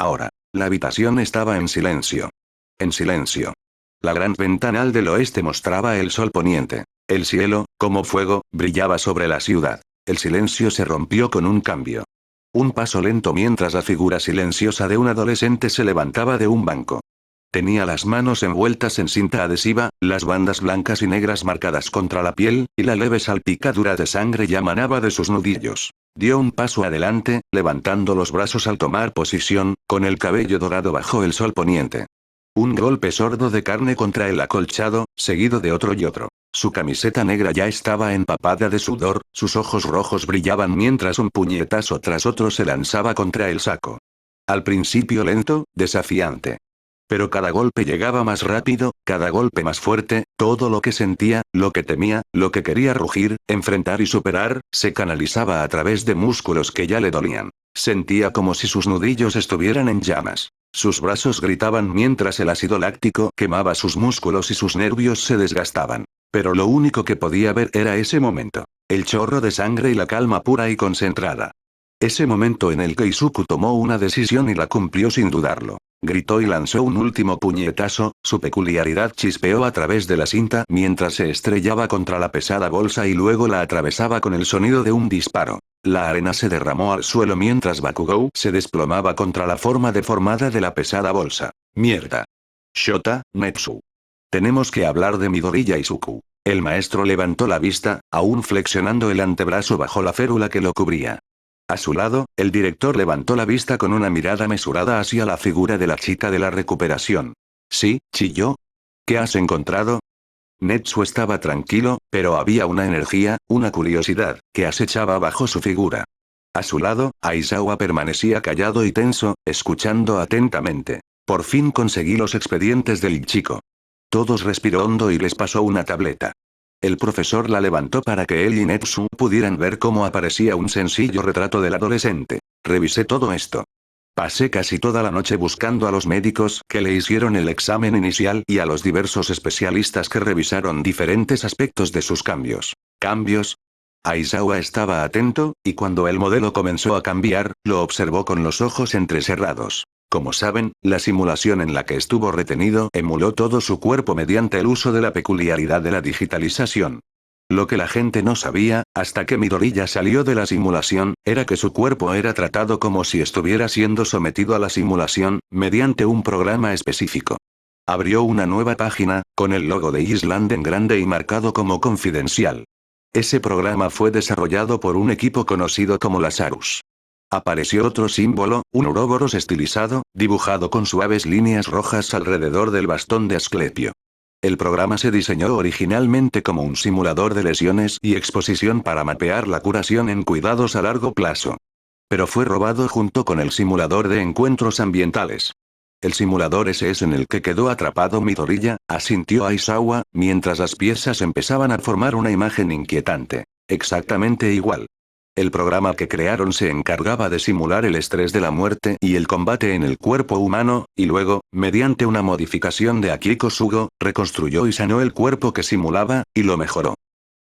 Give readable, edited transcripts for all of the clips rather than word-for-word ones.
Ahora, la habitación estaba en silencio. En silencio. La gran ventanal del oeste mostraba el sol poniente. El cielo, como fuego, brillaba sobre la ciudad. El silencio se rompió con un cambio. Un paso lento mientras la figura silenciosa de un adolescente se levantaba de un banco. Tenía las manos envueltas en cinta adhesiva, las bandas blancas y negras marcadas contra la piel, y la leve salpicadura de sangre ya manaba de sus nudillos. Dio un paso adelante, levantando los brazos al tomar posición, con el cabello dorado bajo el sol poniente. Un golpe sordo de carne contra el acolchado, seguido de otro y otro. Su camiseta negra ya estaba empapada de sudor, sus ojos rojos brillaban mientras un puñetazo tras otro se lanzaba contra el saco. Al principio lento, desafiante. Pero cada golpe llegaba más rápido, cada golpe más fuerte, todo lo que sentía, lo que temía, lo que quería rugir, enfrentar y superar, se canalizaba a través de músculos que ya le dolían. Sentía como si sus nudillos estuvieran en llamas. Sus brazos gritaban mientras el ácido láctico quemaba sus músculos y sus nervios se desgastaban. Pero lo único que podía ver era ese momento. El chorro de sangre y la calma pura y concentrada. Ese momento en el que Izuku tomó una decisión y la cumplió sin dudarlo. Gritó y lanzó un último puñetazo, su peculiaridad chispeó a través de la cinta mientras se estrellaba contra la pesada bolsa y luego la atravesaba con el sonido de un disparo. La arena se derramó al suelo mientras Bakugou se desplomaba contra la forma deformada de la pesada bolsa. Mierda. Shota, Netsu. Tenemos que hablar de Midori y Izuku. El maestro levantó la vista, aún flexionando el antebrazo bajo la férula que lo cubría. A su lado, el director levantó la vista con una mirada mesurada hacia la figura de la chica de la recuperación. ¿Sí, chilló? ¿Qué has encontrado? Netsu estaba tranquilo, pero había una energía, una curiosidad, que acechaba bajo su figura. A su lado, Aizawa permanecía callado y tenso, escuchando atentamente. Por fin conseguí los expedientes del chico. Todos respiró hondo y les pasó una tableta. El profesor la levantó para que él y Netsu pudieran ver cómo aparecía un sencillo retrato del adolescente. Revisé todo esto. Pasé casi toda la noche buscando a los médicos que le hicieron el examen inicial y a los diversos especialistas que revisaron diferentes aspectos de sus cambios. ¿Cambios? Aizawa estaba atento, y cuando el modelo comenzó a cambiar, lo observó con los ojos entrecerrados. Como saben, la simulación en la que estuvo retenido emuló todo su cuerpo mediante el uso de la peculiaridad de la digitalización. Lo que la gente no sabía, hasta que Midori ya salió de la simulación, era que su cuerpo era tratado como si estuviera siendo sometido a la simulación, mediante un programa específico. Abrió una nueva página, con el logo de Island en grande y marcado como confidencial. Ese programa fue desarrollado por un equipo conocido como Lazarus. Apareció otro símbolo, un Ouroboros estilizado, dibujado con suaves líneas rojas alrededor del bastón de Asclepio. El programa se diseñó originalmente como un simulador de lesiones y exposición para mapear la curación en cuidados a largo plazo. Pero fue robado junto con el simulador de encuentros ambientales. El simulador ese es en el que quedó atrapado Midoriya, asintió Aizawa, mientras las piezas empezaban a formar una imagen inquietante. Exactamente igual. El programa que crearon se encargaba de simular el estrés de la muerte y el combate en el cuerpo humano, y luego, mediante una modificación de Akiko Sugo, reconstruyó y sanó el cuerpo que simulaba, y lo mejoró.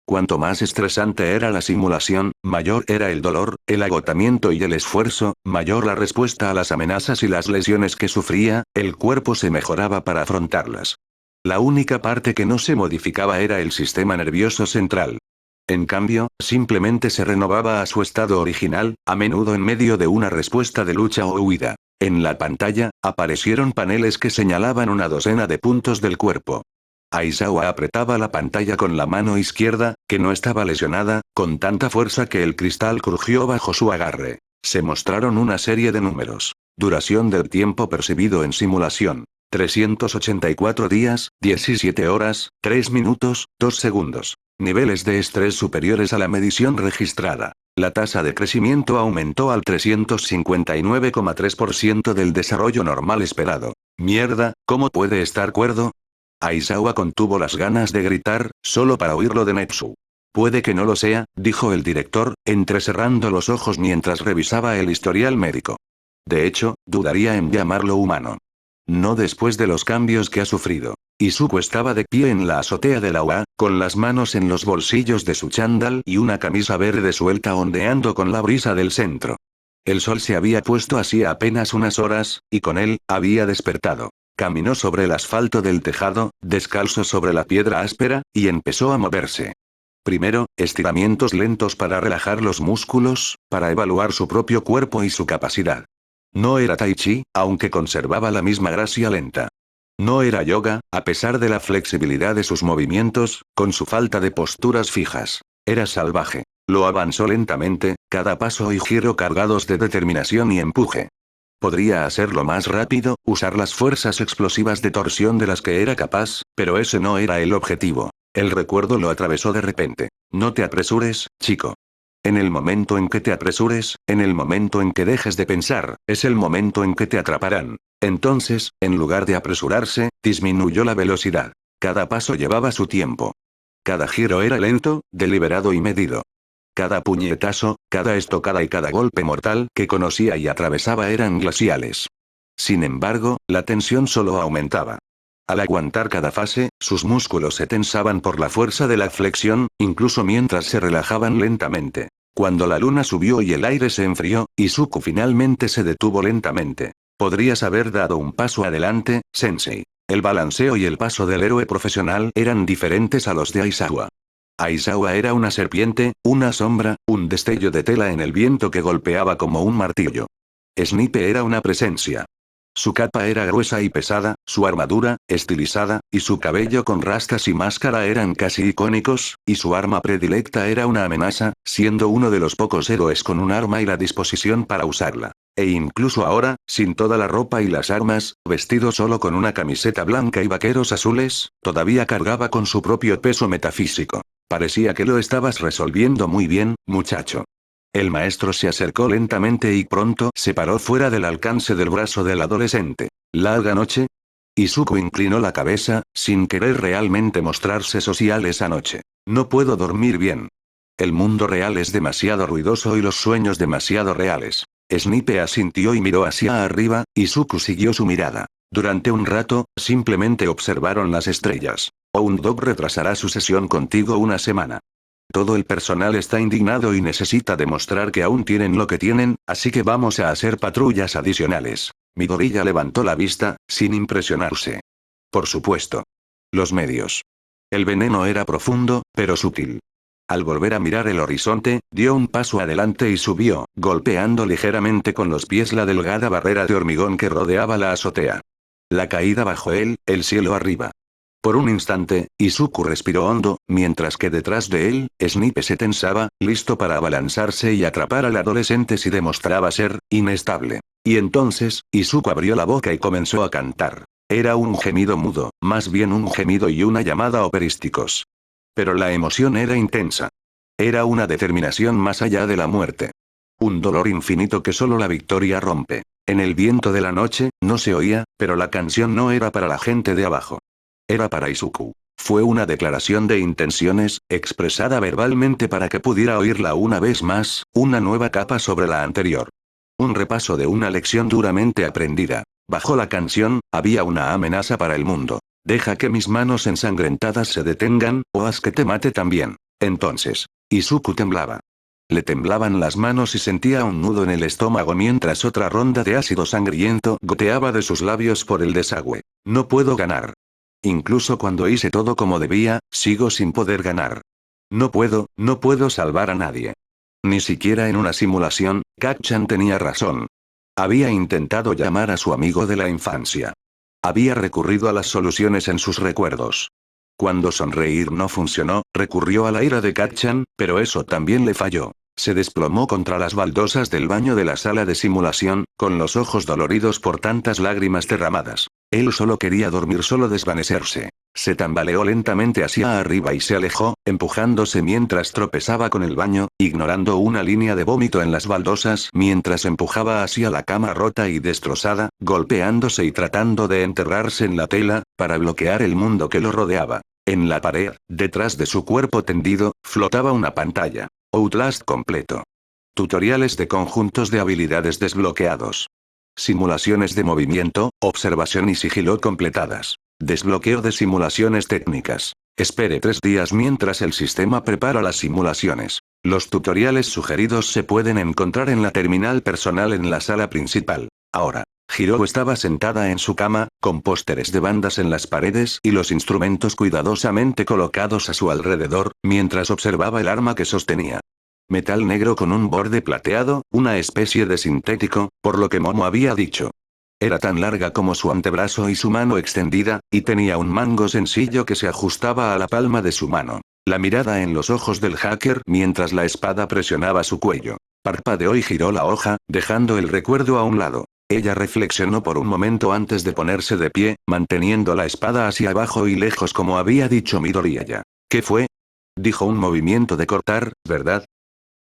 Cuanto más estresante era la simulación, mayor era el dolor, el agotamiento y el esfuerzo, mayor la respuesta a las amenazas y las lesiones que sufría, el cuerpo se mejoraba para afrontarlas. La única parte que no se modificaba era el sistema nervioso central. En cambio, simplemente se renovaba a su estado original, a menudo en medio de una respuesta de lucha o huida. En la pantalla, aparecieron paneles que señalaban una docena de puntos del cuerpo. Aizawa apretaba la pantalla con la mano izquierda, que no estaba lesionada, con tanta fuerza que el cristal crujió bajo su agarre. Se mostraron una serie de números. Duración del tiempo percibido en simulación. 384 días, 17 horas, 3 minutos, 2 segundos. Niveles de estrés superiores a la medición registrada. La tasa de crecimiento aumentó al 359,3% del desarrollo normal esperado. Mierda, ¿cómo puede estar cuerdo? Aizawa contuvo las ganas de gritar, solo para oírlo de Netsu. Puede que no lo sea, dijo el director, entrecerrando los ojos mientras revisaba el historial médico. De hecho, dudaría en llamarlo humano. No después de los cambios que ha sufrido. Izuku estaba de pie en la azotea de la UA, con las manos en los bolsillos de su chándal y una camisa verde suelta ondeando con la brisa del centro. El sol se había puesto hacía apenas unas horas, y con él, había despertado. Caminó sobre el asfalto del tejado, descalzo sobre la piedra áspera, y empezó a moverse. Primero, estiramientos lentos para relajar los músculos, para evaluar su propio cuerpo y su capacidad. No era tai chi, aunque conservaba la misma gracia lenta. No era yoga, a pesar de la flexibilidad de sus movimientos, con su falta de posturas fijas. Era salvaje. Lo avanzó lentamente, cada paso y giro cargados de determinación y empuje. Podría hacerlo más rápido, usar las fuerzas explosivas de torsión de las que era capaz, pero ese no era el objetivo. El recuerdo lo atravesó de repente. No te apresures, chico. En el momento en que te apresures, en el momento en que dejes de pensar, es el momento en que te atraparán. Entonces, en lugar de apresurarse, disminuyó la velocidad. Cada paso llevaba su tiempo. Cada giro era lento, deliberado y medido. Cada puñetazo, cada estocada y cada golpe mortal que conocía y atravesaba eran glaciales. Sin embargo, la tensión solo aumentaba. Al aguantar cada fase, sus músculos se tensaban por la fuerza de la flexión, incluso mientras se relajaban lentamente. Cuando la luna subió y el aire se enfrió, Izuku finalmente se detuvo lentamente. Podrías haber dado un paso adelante, Sensei. El balanceo y el paso del héroe profesional eran diferentes a los de Aizawa. Aizawa era una serpiente, una sombra, un destello de tela en el viento que golpeaba como un martillo. Snipe era una presencia. Su capa era gruesa y pesada, su armadura, estilizada, y su cabello con rastas y máscara eran casi icónicos, y su arma predilecta era una amenaza, siendo uno de los pocos héroes con un arma y la disposición para usarla. E incluso ahora, sin toda la ropa y las armas, vestido solo con una camiseta blanca y vaqueros azules, todavía cargaba con su propio peso metafísico. Parecía que lo estabas resolviendo muy bien, muchacho. El maestro se acercó lentamente y pronto se paró fuera del alcance del brazo del adolescente. ¿Larga noche? Izuku inclinó la cabeza, sin querer realmente mostrarse social esa noche. No puedo dormir bien. El mundo real es demasiado ruidoso y los sueños demasiado reales. Snipe asintió y miró hacia arriba, Izuku siguió su mirada. Durante un rato, simplemente observaron las estrellas. Hound-Dog retrasará su sesión contigo una semana. Todo el personal está indignado y necesita demostrar que aún tienen lo que tienen, así que vamos a hacer patrullas adicionales. Midoriya levantó la vista, sin impresionarse. Por supuesto. Los medios. El veneno era profundo, pero sutil. Al volver a mirar el horizonte, dio un paso adelante y subió, golpeando ligeramente con los pies la delgada barrera de hormigón que rodeaba la azotea. La caída bajo él, el cielo arriba. Por un instante, Izuku respiró hondo, mientras que detrás de él, Snipe se tensaba, listo para abalanzarse y atrapar al adolescente si demostraba ser inestable. Y entonces, Izuku abrió la boca y comenzó a cantar. Era un gemido mudo, más bien un gemido y una llamada operísticos. Pero la emoción era intensa. Era una determinación más allá de la muerte. Un dolor infinito que solo la victoria rompe. En el viento de la noche, no se oía, pero la canción no era para la gente de abajo. Era para Izuku. Fue una declaración de intenciones, expresada verbalmente para que pudiera oírla una vez más, una nueva capa sobre la anterior. Un repaso de una lección duramente aprendida. Bajo la canción, había una amenaza para el mundo. Deja que mis manos ensangrentadas se detengan, o haz que te mate también. Entonces, Izuku temblaba. Le temblaban las manos y sentía un nudo en el estómago mientras otra ronda de ácido sangriento goteaba de sus labios por el desagüe. No puedo ganar. Incluso cuando hice todo como debía, sigo sin poder ganar. No puedo salvar a nadie. Ni siquiera en una simulación, Kacchan tenía razón. Había intentado llamar a su amigo de la infancia. Había recurrido a las soluciones en sus recuerdos. Cuando sonreír no funcionó, recurrió a la ira de Kacchan, pero eso también le falló. Se desplomó contra las baldosas del baño de la sala de simulación, con los ojos doloridos por tantas lágrimas derramadas. Él solo quería dormir, solo desvanecerse. Se tambaleó lentamente hacia arriba y se alejó, empujándose mientras tropezaba con el baño, ignorando una línea de vómito en las baldosas mientras empujaba hacia la cama rota y destrozada, golpeándose y tratando de enterrarse en la tela, para bloquear el mundo que lo rodeaba. En la pared, detrás de su cuerpo tendido, flotaba una pantalla. Outlast completo. Tutoriales de conjuntos de habilidades desbloqueados. Simulaciones de movimiento, observación y sigilo completadas. Desbloqueo de simulaciones técnicas. Espere 3 días mientras el sistema prepara las simulaciones. Los tutoriales sugeridos se pueden encontrar en la terminal personal en la sala principal. Ahora, Hiro estaba sentada en su cama, con pósteres de bandas en las paredes y los instrumentos cuidadosamente colocados a su alrededor, mientras observaba el arma que sostenía. Metal negro con un borde plateado, una especie de sintético, por lo que Momo había dicho. Era tan larga como su antebrazo y su mano extendida, y tenía un mango sencillo que se ajustaba a la palma de su mano. La mirada en los ojos del hacker mientras la espada presionaba su cuello. Parpadeó y giró la hoja, dejando el recuerdo a un lado. Ella reflexionó por un momento antes de ponerse de pie, manteniendo la espada hacia abajo y lejos como había dicho Midoriya. ¿Qué fue? Dijo un movimiento de cortar, ¿verdad?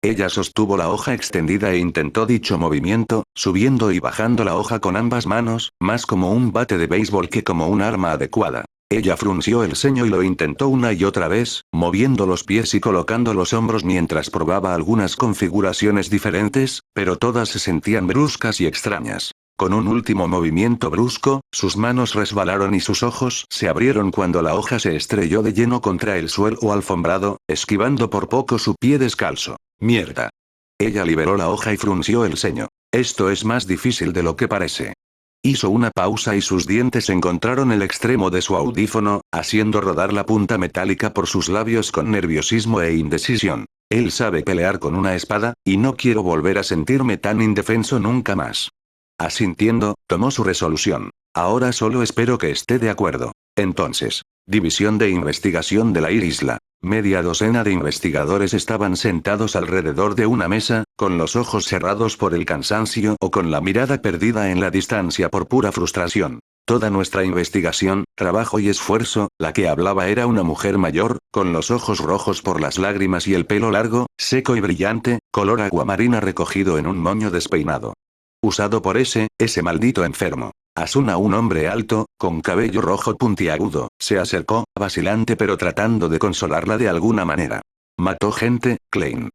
Ella sostuvo la hoja extendida e intentó dicho movimiento, subiendo y bajando la hoja con ambas manos, más como un bate de béisbol que como un arma adecuada. Ella frunció el ceño y lo intentó una y otra vez, moviendo los pies y colocando los hombros mientras probaba algunas configuraciones diferentes, pero todas se sentían bruscas y extrañas. Con un último movimiento brusco, sus manos resbalaron y sus ojos se abrieron cuando la hoja se estrelló de lleno contra el suelo alfombrado, esquivando por poco su pie descalzo. Mierda. Ella liberó la hoja y frunció el ceño. Esto es más difícil de lo que parece. Hizo una pausa y sus dientes encontraron el extremo de su audífono, haciendo rodar la punta metálica por sus labios con nerviosismo e indecisión. Él sabe pelear con una espada, y no quiero volver a sentirme tan indefenso nunca más. Asintiendo, tomó su resolución. Ahora solo espero que esté de acuerdo. Entonces, División de Investigación de la isla. Media docena de investigadores estaban sentados alrededor de una mesa, con los ojos cerrados por el cansancio o con la mirada perdida en la distancia por pura frustración. Toda nuestra investigación, trabajo y esfuerzo, la que hablaba era una mujer mayor, con los ojos rojos por las lágrimas y el pelo largo, seco y brillante, color aguamarina recogido en un moño despeinado. Usado por ese maldito enfermo. Asuna, un hombre alto, con cabello rojo puntiagudo, se acercó, vacilante pero tratando de consolarla de alguna manera. Mató gente, Klein.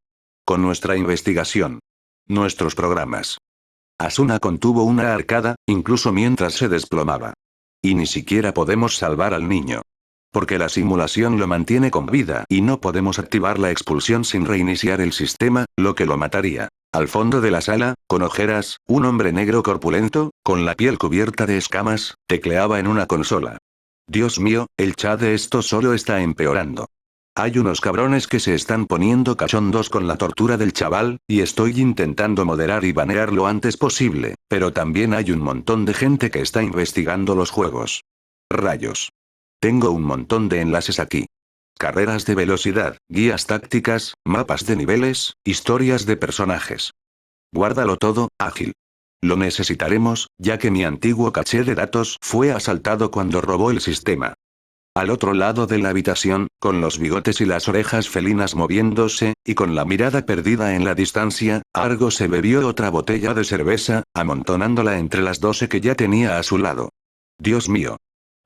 Con nuestra investigación. Nuestros programas. Asuna contuvo una arcada, incluso mientras se desplomaba. Y ni siquiera podemos salvar al niño. Porque la simulación lo mantiene con vida y no podemos activar la expulsión sin reiniciar el sistema, lo que lo mataría. Al fondo de la sala, con ojeras, un hombre negro corpulento, con la piel cubierta de escamas, tecleaba en una consola. Dios mío, el chat de esto solo está empeorando. Hay unos cabrones que se están poniendo cachondos con la tortura del chaval, y estoy intentando moderar y banear lo antes posible, pero también hay un montón de gente que está investigando los juegos. Rayos. Tengo un montón de enlaces aquí. Carreras de velocidad, guías tácticas, mapas de niveles, historias de personajes. Guárdalo todo, ágil. Lo necesitaremos, ya que mi antiguo caché de datos fue asaltado cuando robó el sistema. Al otro lado de la habitación, con los bigotes y las orejas felinas moviéndose, y con la mirada perdida en la distancia, Argo se bebió otra botella de cerveza, amontonándola entre las 12 que ya tenía a su lado. Dios mío.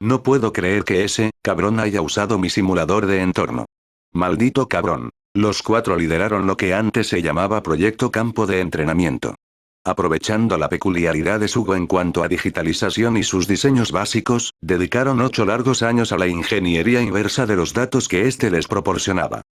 No puedo creer que ese cabrón haya usado mi simulador de entorno. Maldito cabrón. Los 4 lideraron lo que antes se llamaba Proyecto Campo de Entrenamiento. Aprovechando la peculiaridad de Sugo en cuanto a digitalización y sus diseños básicos, dedicaron 8 largos años a la ingeniería inversa de los datos que éste les proporcionaba.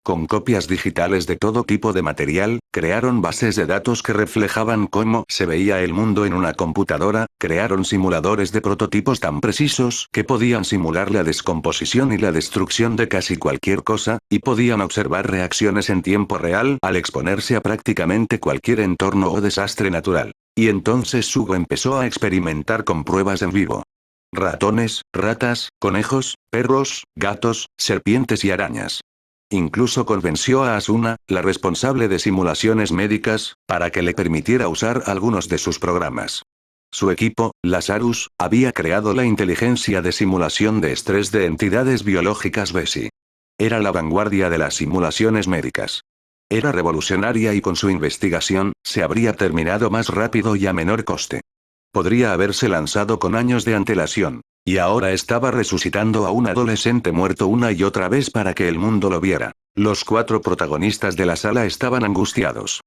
Con copias digitales de todo tipo de material, crearon bases de datos que reflejaban cómo se veía el mundo en una computadora, crearon simuladores de prototipos tan precisos que podían simular la descomposición y la destrucción de casi cualquier cosa, y podían observar reacciones en tiempo real al exponerse a prácticamente cualquier entorno o desastre natural. Y entonces Sugo empezó a experimentar con pruebas en vivo. Ratones, ratas, conejos, perros, gatos, serpientes y arañas. Incluso convenció a Asuna, la responsable de simulaciones médicas, para que le permitiera usar algunos de sus programas. Su equipo, Lazarus, había creado la inteligencia de simulación de estrés de entidades biológicas BESI. Era la vanguardia de las simulaciones médicas. Era revolucionaria y con su investigación, se habría terminado más rápido y a menor coste. Podría haberse lanzado con años de antelación. Y ahora estaba resucitando a un adolescente muerto una y otra vez para que el mundo lo viera. Los 4 protagonistas de la sala estaban angustiados.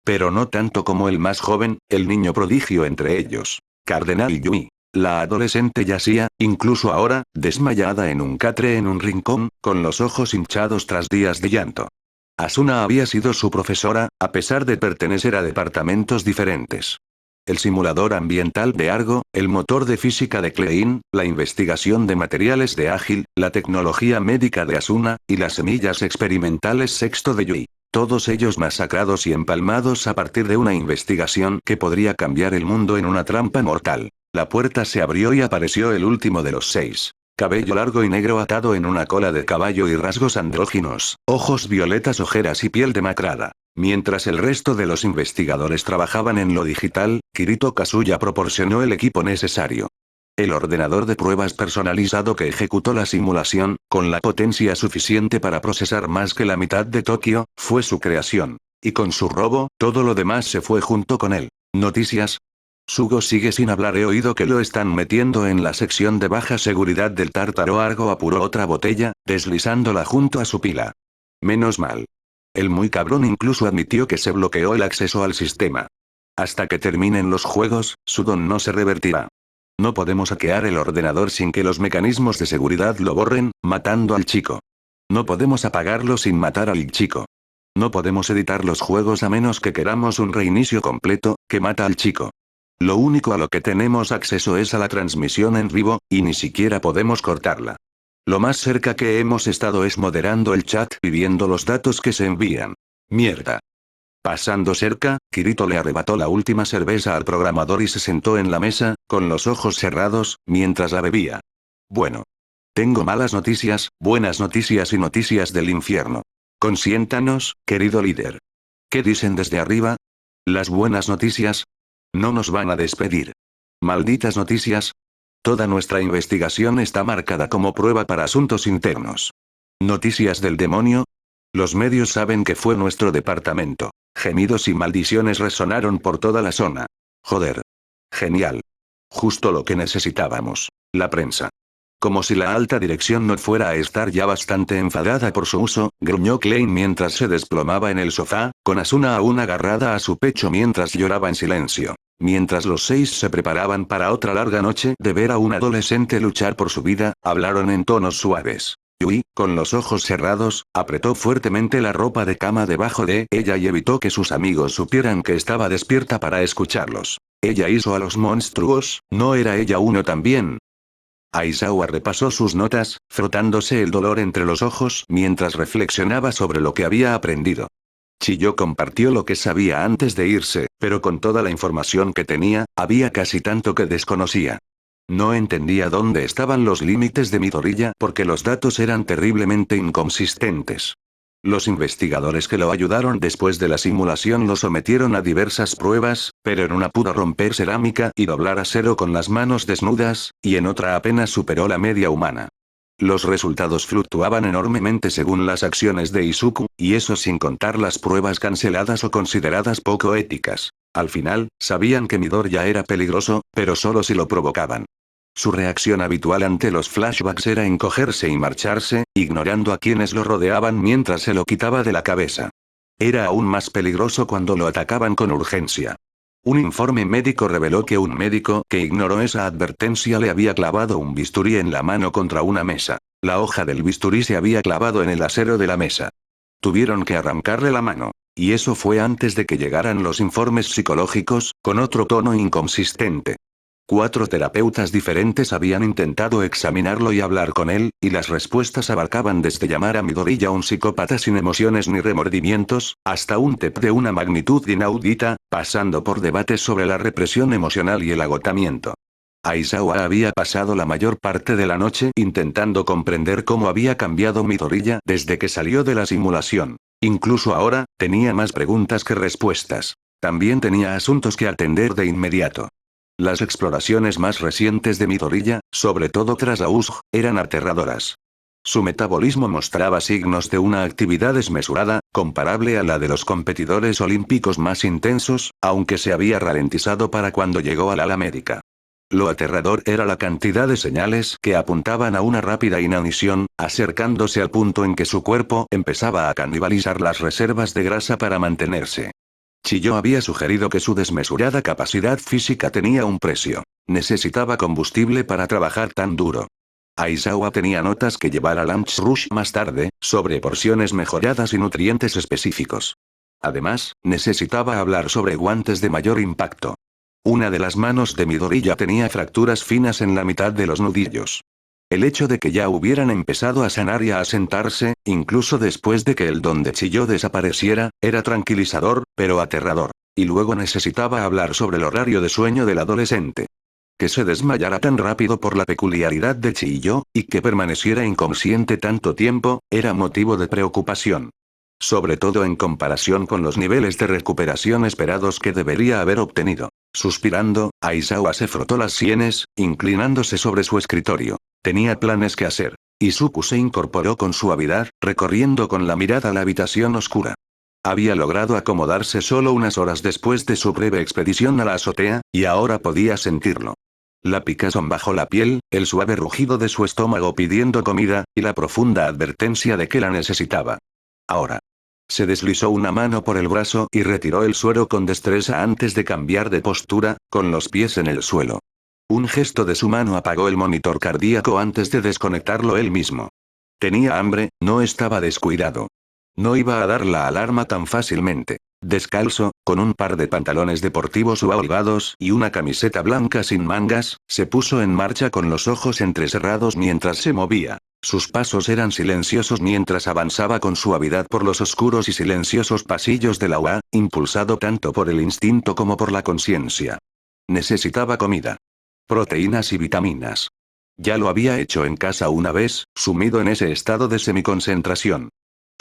Pero no tanto como el más joven, el niño prodigio entre ellos. Cardenal Yui. La adolescente yacía, incluso ahora, desmayada en un catre en un rincón, con los ojos hinchados tras días de llanto. Asuna había sido su profesora, a pesar de pertenecer a departamentos diferentes. El simulador ambiental de Argo, el motor de física de Klein, la investigación de materiales de Ágil, la tecnología médica de Asuna, y las semillas experimentales sexto de Yui. Todos ellos masacrados y empalmados a partir de una investigación que podría cambiar el mundo en una trampa mortal. La puerta se abrió y apareció el último de los 6. Cabello largo y negro atado en una cola de caballo y rasgos andróginos, ojos violetas, ojeras y piel demacrada. Mientras el resto de los investigadores trabajaban en lo digital, Kirito Kazuya proporcionó el equipo necesario. El ordenador de pruebas personalizado que ejecutó la simulación, con la potencia suficiente para procesar más que la mitad de Tokio, fue su creación. Y con su robo, todo lo demás se fue junto con él. Noticias. Sugo sigue sin hablar. He oído que lo están metiendo en la sección de baja seguridad del Tártaro. Argo apuró otra botella, deslizándola junto a su pila. Menos mal. El muy cabrón incluso admitió que se bloqueó el acceso al sistema. Hasta que terminen los juegos, Sudon no se revertirá. No podemos hackear el ordenador sin que los mecanismos de seguridad lo borren, matando al chico. No podemos apagarlo sin matar al chico. No podemos editar los juegos a menos que queramos un reinicio completo, que mata al chico. Lo único a lo que tenemos acceso es a la transmisión en vivo, y ni siquiera podemos cortarla. Lo más cerca que hemos estado es moderando el chat y viendo los datos que se envían. Mierda. Pasando cerca, Kirito le arrebató la última cerveza al programador y se sentó en la mesa, con los ojos cerrados, mientras la bebía. Bueno. Tengo malas noticias, buenas noticias y noticias del infierno. Consiéntanos, querido líder. ¿Qué dicen desde arriba? Las buenas noticias. No nos van a despedir. Malditas noticias. Toda nuestra investigación está marcada como prueba para asuntos internos. Noticias del demonio. Los medios saben que fue nuestro departamento. Gemidos y maldiciones resonaron por toda la zona. Joder. Genial. Justo lo que necesitábamos. La prensa. Como si la alta dirección no fuera a estar ya bastante enfadada por su uso, gruñó Klein mientras se desplomaba en el sofá, con Asuna aún agarrada a su pecho mientras lloraba en silencio. Mientras los 6 se preparaban para otra larga noche de ver a un adolescente luchar por su vida, hablaron en tonos suaves. Yui, con los ojos cerrados, apretó fuertemente la ropa de cama debajo de ella y evitó que sus amigos supieran que estaba despierta para escucharlos. Ella hizo a los monstruos, ¿no era ella uno también? Aizawa repasó sus notas, frotándose el dolor entre los ojos mientras reflexionaba sobre lo que había aprendido. Chiyo compartió lo que sabía antes de irse, pero con toda la información que tenía, había casi tanto que desconocía. No entendía dónde estaban los límites de Midoriya porque los datos eran terriblemente inconsistentes. Los investigadores que lo ayudaron después de la simulación lo sometieron a diversas pruebas, pero en una pudo romper cerámica y doblar acero con las manos desnudas, y en otra apenas superó la media humana. Los resultados fluctuaban enormemente según las acciones de Izuku, y eso sin contar las pruebas canceladas o consideradas poco éticas. Al final, sabían que Midoriya era peligroso, pero solo si lo provocaban. Su reacción habitual ante los flashbacks era encogerse y marcharse, ignorando a quienes lo rodeaban mientras se lo quitaba de la cabeza. Era aún más peligroso cuando lo atacaban con urgencia. Un informe médico reveló que un médico que ignoró esa advertencia le había clavado un bisturí en la mano contra una mesa. La hoja del bisturí se había clavado en el acero de la mesa. Tuvieron que arrancarle la mano. Y eso fue antes de que llegaran los informes psicológicos, con otro tono inconsistente. 4 terapeutas diferentes habían intentado examinarlo y hablar con él, y las respuestas abarcaban desde llamar a Midoriya un psicópata sin emociones ni remordimientos, hasta un TEP de una magnitud inaudita, pasando por debates sobre la represión emocional y el agotamiento. Aizawa había pasado la mayor parte de la noche intentando comprender cómo había cambiado Midoriya desde que salió de la simulación. Incluso ahora, tenía más preguntas que respuestas. También tenía asuntos que atender de inmediato. Las exploraciones más recientes de Midoriya, sobre todo tras Auzg, eran aterradoras. Su metabolismo mostraba signos de una actividad desmesurada, comparable a la de los competidores olímpicos más intensos, aunque se había ralentizado para cuando llegó al ala médica. Lo aterrador era la cantidad de señales que apuntaban a una rápida inanición, acercándose al punto en que su cuerpo empezaba a canibalizar las reservas de grasa para mantenerse. Chiyo había sugerido que su desmesurada capacidad física tenía un precio. Necesitaba combustible para trabajar tan duro. Aizawa tenía notas que llevar a Lunch Rush más tarde, sobre porciones mejoradas y nutrientes específicos. Además, necesitaba hablar sobre guantes de mayor impacto. Una de las manos de Midori ya tenía fracturas finas en la mitad de los nudillos. El hecho de que ya hubieran empezado a sanar y a asentarse, incluso después de que el don de Chiyo desapareciera, era tranquilizador, pero aterrador. Y luego necesitaba hablar sobre el horario de sueño del adolescente. Que se desmayara tan rápido por la peculiaridad de Chiyo, y que permaneciera inconsciente tanto tiempo, era motivo de preocupación. Sobre todo en comparación con los niveles de recuperación esperados que debería haber obtenido. Suspirando, Aizawa se frotó las sienes, inclinándose sobre su escritorio. Tenía planes que hacer. Izuku se incorporó con suavidad, recorriendo con la mirada la habitación oscura. Había logrado acomodarse solo unas horas después de su breve expedición a la azotea, y ahora podía sentirlo. La picazón bajo la piel, el suave rugido de su estómago pidiendo comida, y la profunda advertencia de que la necesitaba. Ahora. Se deslizó una mano por el brazo y retiró el suero con destreza antes de cambiar de postura, con los pies en el suelo. Un gesto de su mano apagó el monitor cardíaco antes de desconectarlo él mismo. Tenía hambre, no estaba descuidado. No iba a dar la alarma tan fácilmente. Descalzo, con un par de pantalones deportivos holgados y una camiseta blanca sin mangas, se puso en marcha con los ojos entrecerrados mientras se movía. Sus pasos eran silenciosos mientras avanzaba con suavidad por los oscuros y silenciosos pasillos de la UA, impulsado tanto por el instinto como por la conciencia. Necesitaba comida. Proteínas y vitaminas. Ya lo había hecho en casa una vez, sumido en ese estado de semiconcentración.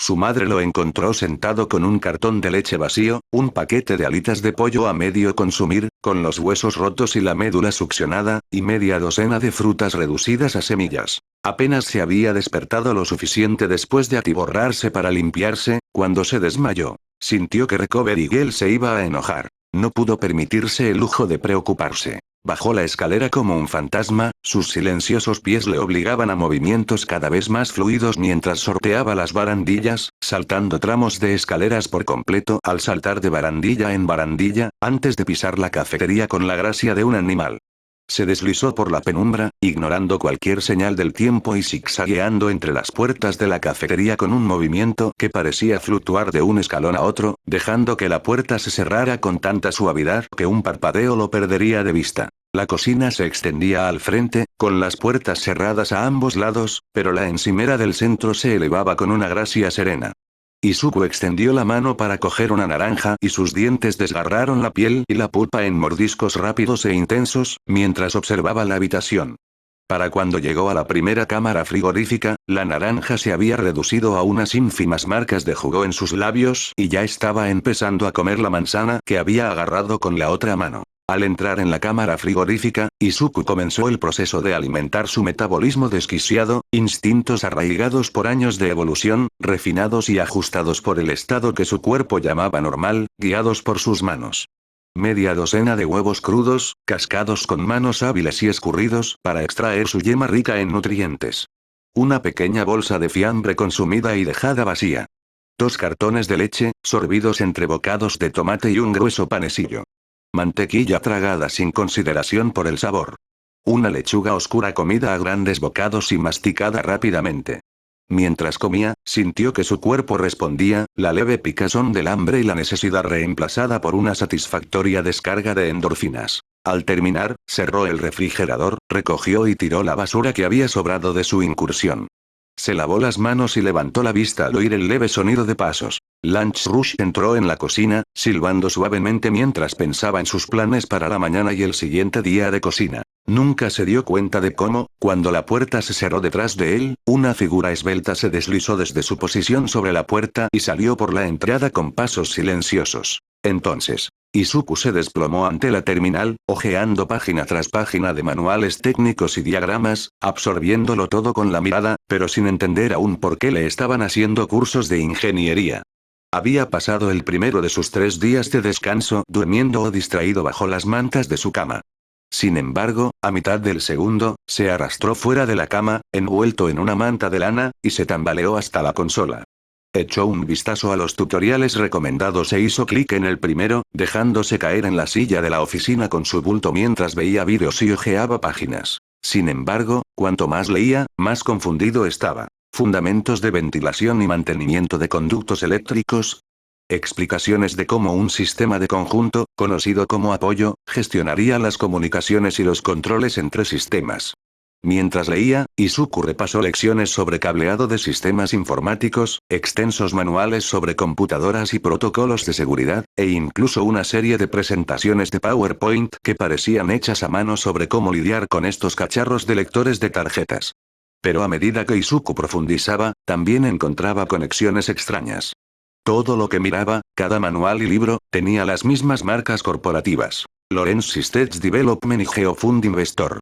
Su madre lo encontró sentado con un cartón de leche vacío, un paquete de alitas de pollo a medio consumir, con los huesos rotos y la médula succionada, y media docena de frutas reducidas a semillas. Apenas se había despertado lo suficiente después de atiborrarse para limpiarse, cuando se desmayó. Sintió que Recovery Girl se iba a enojar. No pudo permitirse el lujo de preocuparse. Bajó la escalera como un fantasma, sus silenciosos pies le obligaban a movimientos cada vez más fluidos mientras sorteaba las barandillas, saltando tramos de escaleras por completo al saltar de barandilla en barandilla, antes de pisar la cafetería con la gracia de un animal. Se deslizó por la penumbra, ignorando cualquier señal del tiempo y zigzagueando entre las puertas de la cafetería con un movimiento que parecía fluctuar de un escalón a otro, dejando que la puerta se cerrara con tanta suavidad que un parpadeo lo perdería de vista. La cocina se extendía al frente, con las puertas cerradas a ambos lados, pero la encimera del centro se elevaba con una gracia serena. Izuku extendió la mano para coger una naranja y sus dientes desgarraron la piel y la pulpa en mordiscos rápidos e intensos, mientras observaba la habitación. Para cuando llegó a la primera cámara frigorífica, la naranja se había reducido a unas ínfimas marcas de jugo en sus labios y ya estaba empezando a comer la manzana que había agarrado con la otra mano. Al entrar en la cámara frigorífica, Izuku comenzó el proceso de alimentar su metabolismo desquiciado, instintos arraigados por años de evolución, refinados y ajustados por el estado que su cuerpo llamaba normal, guiados por sus manos. Media docena de huevos crudos, cascados con manos hábiles y escurridos, para extraer su yema rica en nutrientes. Una pequeña bolsa de fiambre consumida y dejada vacía. 2 cartones de leche, sorbidos entre bocados de tomate y un grueso panecillo. Mantequilla tragada sin consideración por el sabor. Una lechuga oscura comida a grandes bocados y masticada rápidamente. Mientras comía, sintió que su cuerpo respondía, la leve picazón del hambre y la necesidad reemplazada por una satisfactoria descarga de endorfinas. Al terminar, cerró el refrigerador, recogió y tiró la basura que había sobrado de su incursión. Se lavó las manos y levantó la vista al oír el leve sonido de pasos. Lunch Rush entró en la cocina, silbando suavemente mientras pensaba en sus planes para la mañana y el siguiente día de cocina. Nunca se dio cuenta de cómo, cuando la puerta se cerró detrás de él, una figura esbelta se deslizó desde su posición sobre la puerta y salió por la entrada con pasos silenciosos. Entonces, Izuku se desplomó ante la terminal, hojeando página tras página de manuales técnicos y diagramas, absorbiéndolo todo con la mirada, pero sin entender aún por qué le estaban haciendo cursos de ingeniería. Había pasado el primero de sus 3 días de descanso durmiendo o distraído bajo las mantas de su cama. Sin embargo, a mitad del segundo, se arrastró fuera de la cama, envuelto en una manta de lana, y se tambaleó hasta la consola. Echó un vistazo a los tutoriales recomendados e hizo clic en el primero, dejándose caer en la silla de la oficina con su bulto mientras veía vídeos y hojeaba páginas. Sin embargo, cuanto más leía, más confundido estaba. Fundamentos de ventilación y mantenimiento de conductos eléctricos. Explicaciones de cómo un sistema de conjunto, conocido como apoyo, gestionaría las comunicaciones y los controles entre sistemas. Mientras leía, Izuku repasó lecciones sobre cableado de sistemas informáticos, extensos manuales sobre computadoras y protocolos de seguridad, e incluso una serie de presentaciones de PowerPoint que parecían hechas a mano sobre cómo lidiar con estos cacharros de lectores de tarjetas. Pero a medida que Izuku profundizaba, también encontraba conexiones extrañas. Todo lo que miraba, cada manual y libro, tenía las mismas marcas corporativas. Lawrence Systems Development y GeoFund Investor.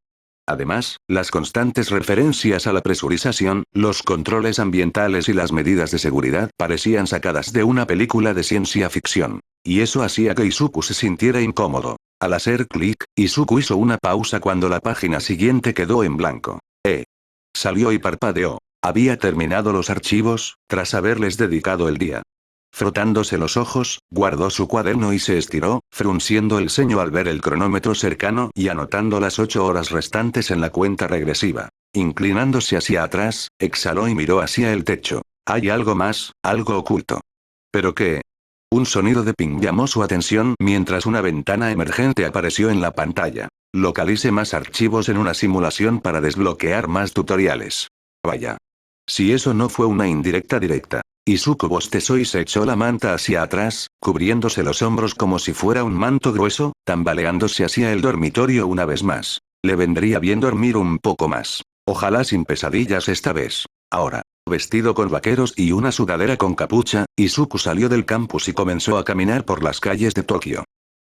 Además, las constantes referencias a la presurización, los controles ambientales y las medidas de seguridad parecían sacadas de una película de ciencia ficción. Y eso hacía que Izuku se sintiera incómodo. Al hacer clic, Izuku hizo una pausa cuando la página siguiente quedó en blanco. Salió y parpadeó. Había terminado los archivos, tras haberles dedicado el día. Frotándose los ojos, guardó su cuaderno y se estiró, frunciendo el ceño al ver el cronómetro cercano y anotando las 8 horas restantes en la cuenta regresiva. Inclinándose hacia atrás, exhaló y miró hacia el techo. Hay algo más, algo oculto. ¿Pero qué? Un sonido de ping llamó su atención mientras una ventana emergente apareció en la pantalla. Localice más archivos en una simulación para desbloquear más tutoriales. Vaya. Si eso no fue una indirecta directa. Izuku bostezó y se echó la manta hacia atrás, cubriéndose los hombros como si fuera un manto grueso, tambaleándose hacia el dormitorio una vez más. Le vendría bien dormir un poco más. Ojalá sin pesadillas esta vez. Ahora. Vestido con vaqueros y una sudadera con capucha, Izuku salió del campus y comenzó a caminar por las calles de Tokio.